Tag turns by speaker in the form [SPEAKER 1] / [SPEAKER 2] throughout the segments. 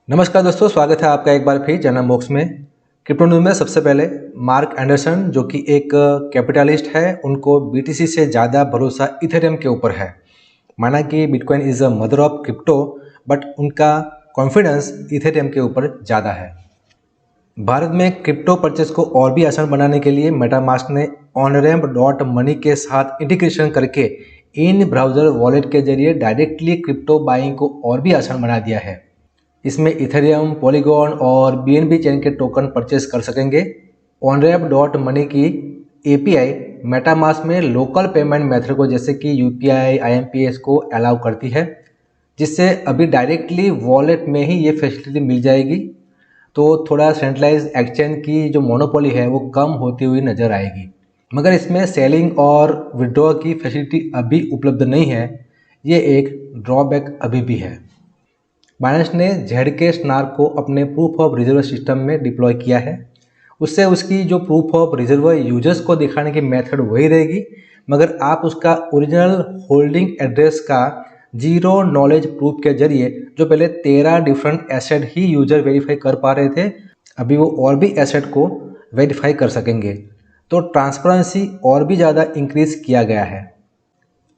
[SPEAKER 1] नमस्कार दोस्तों, स्वागत है आपका एक बार फिर जर्नल बॉक्स में। क्रिप्टो न्यूज़ में सबसे पहले मार्क एंडरसन जो कि एक कैपिटलिस्ट है, उनको बीटीसी से ज़्यादा भरोसा इथेरियम के ऊपर है। माना कि bitcoin is a mother of crypto, but उनका कॉन्फिडेंस इथेरियम के ऊपर ज़्यादा है। भारत में क्रिप्टो परचेस को और भी आसान बनाने के लिए मेटामास्क ने ऑनरैम्प डॉट मनी के साथ इंटीग्रेशन करके इन ब्राउज़र वॉलेट के जरिए डायरेक्टली क्रिप्टो बाइंग को और भी आसान बना दिया है। इसमें इथेरियम, पॉलीगॉन और बीएनबी चेन के टोकन परचेस कर सकेंगे। ऑनरैप डॉट मनी की एपीआई मेटामास्क में लोकल पेमेंट मेथड को जैसे कि यूपीआई, आईएमपीएस को अलाउ करती है, जिससे अभी डायरेक्टली वॉलेट में ही ये फैसिलिटी मिल जाएगी। तो थोड़ा सेंट्रलाइज एक्सचेंज की जो मोनोपोली है वो कम होती हुई नज़र आएगी, मगर इसमें सेलिंग और विड्रॉ की फैसिलिटी अभी उपलब्ध नहीं है। ये एक ड्रॉबैक अभी भी है। बाइनेंस ने जेडके स्नार्क को अपने प्रूफ ऑफ रिजर्व सिस्टम में डिप्लॉय किया है। उससे उसकी जो प्रूफ ऑफ रिजर्व यूजर्स को दिखाने की मेथड वही रहेगी, मगर आप उसका ओरिजिनल होल्डिंग एड्रेस का जीरो नॉलेज प्रूफ के जरिए जो पहले 13 डिफरेंट एसेट ही यूजर वेरीफाई कर पा रहे थे, अभी वो और भी एसेट को वेरीफाई कर सकेंगे। तो ट्रांसपेरेंसी और भी ज़्यादा इंक्रीज किया गया है।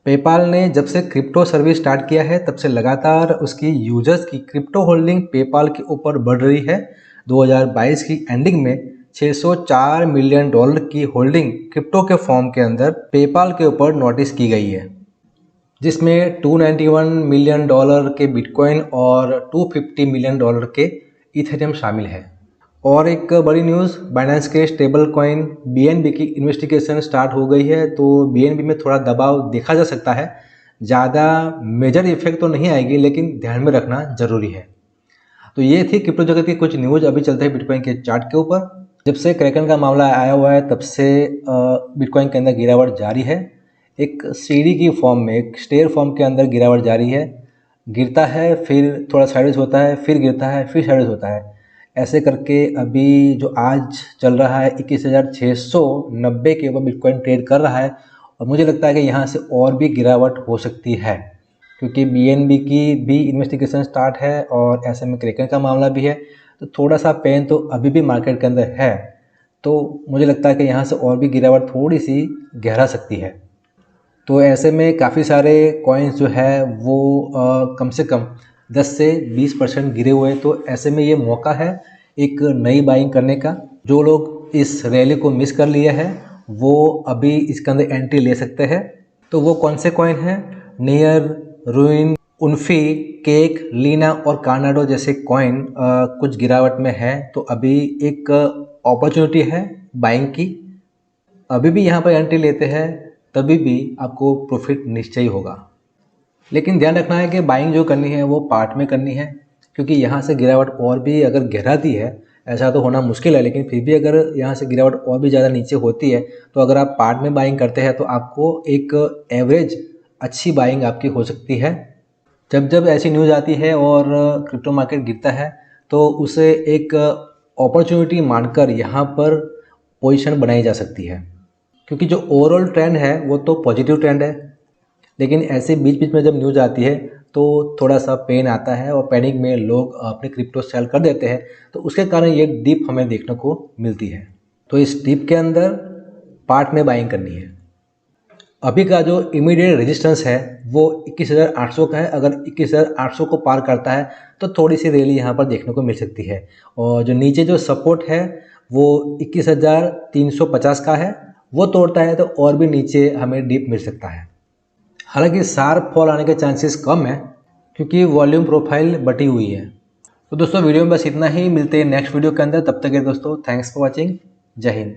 [SPEAKER 1] पेपाल ने जब से क्रिप्टो सर्विस स्टार्ट किया है तब से लगातार उसकी यूजर्स की क्रिप्टो होल्डिंग पेपाल के ऊपर बढ़ रही है। 2022 की एंडिंग में $604 मिलियन की होल्डिंग क्रिप्टो के फॉर्म के अंदर पेपाल के ऊपर नोटिस की गई है, जिसमें $291 मिलियन के बिटकॉइन और $250 मिलियन के इथेरियम शामिल है। और एक बड़ी न्यूज़, बाइनेंस के स्टेबल कॉइन बीएनबी की इन्वेस्टिगेशन स्टार्ट हो गई है। तो बीएनबी में थोड़ा दबाव देखा जा सकता है। ज़्यादा मेजर इफेक्ट तो नहीं आएगी, लेकिन ध्यान में रखना जरूरी है। तो ये थी क्रिप्टो जगत की कुछ न्यूज़। अभी चलते हैं बिटकॉइन के चार्ट के ऊपर। जब से क्रैकन का मामला आया हुआ है तब से बिटकॉइन के अंदर गिरावट जारी है। एक सीढ़ी की फॉर्म में, एक स्टेयर फॉर्म के अंदर गिरावट जारी है। गिरता है, फिर थोड़ा साइडवेज होता है, फिर गिरता है, फिर साइडवेज होता है। ऐसे करके अभी जो आज चल रहा है 21,690 के ऊपर बिटकॉइन ट्रेड कर रहा है। और मुझे लगता है कि यहाँ से और भी गिरावट हो सकती है, क्योंकि बीएनबी की भी इन्वेस्टिगेशन स्टार्ट है और ऐसे में क्रैकन का मामला भी है। तो थोड़ा सा पेन तो अभी भी मार्केट के अंदर है। तो मुझे लगता है कि यहाँ से और भी गिरावट थोड़ी सी गहरा सकती है। तो ऐसे में काफ़ी सारे कॉइन्स जो है वो कम से कम 10 से 20% गिरे हुए हैं। तो ऐसे में ये मौका है एक नई बाइंग करने का। जो लोग इस रैली को मिस कर लिए हैं वो अभी इसके अंदर एंट्री ले सकते हैं। तो वो कौन से कॉइन हैं? नियर, रूइन, उन्फी, केक, लीना और कार्नाडो जैसे कॉइन कुछ गिरावट में है। तो अभी एक अपॉर्चुनिटी है बाइंग की। अभी भी यहाँ पर एंट्री लेते हैं तभी भी आपको प्रॉफिट निश्चय होगा। लेकिन ध्यान रखना है कि बाइंग जो करनी है वो पार्ट में करनी है, क्योंकि यहाँ से गिरावट और भी अगर गहराती है, ऐसा तो होना मुश्किल है, लेकिन फिर भी अगर यहाँ से गिरावट और भी ज़्यादा नीचे होती है तो अगर आप पार्ट में बाइंग करते हैं तो आपको एक एवरेज अच्छी बाइंग आपकी हो सकती है। जब जब ऐसी न्यूज़ आती है और क्रिप्टो मार्केट गिरता है तो उसे एक अपॉर्चुनिटी मानकर यहाँ पर पोजीशन बनाई जा सकती है, क्योंकि जो ओवरऑल ट्रेंड है वो तो पॉजिटिव ट्रेंड है। लेकिन ऐसे बीच बीच में जब न्यूज़ आती है तो थोड़ा सा पेन आता है और पैनिक में लोग अपने क्रिप्टो सेल कर देते हैं। तो उसके कारण ये डिप हमें देखने को मिलती है। तो इस डिप के अंदर पार्ट में बाइंग करनी है। अभी का जो इमीडिएट रेजिस्टेंस है वो 21,800 का है। अगर 21,800 को पार करता है तो थोड़ी सी रैली यहाँ पर देखने को मिल सकती है। और जो नीचे जो सपोर्ट है वो 21,350 का है, वो तोड़ता है तो और भी नीचे हमें डीप मिल सकता है। हालांकि शार्प फॉल आने के चांसेस कम है, क्योंकि वॉल्यूम प्रोफाइल बटी हुई है। तो दोस्तों वीडियो में बस इतना ही। मिलते हैं नेक्स्ट वीडियो के अंदर। तब तक के दोस्तों थैंक्स फॉर वॉचिंग। जय हिंद।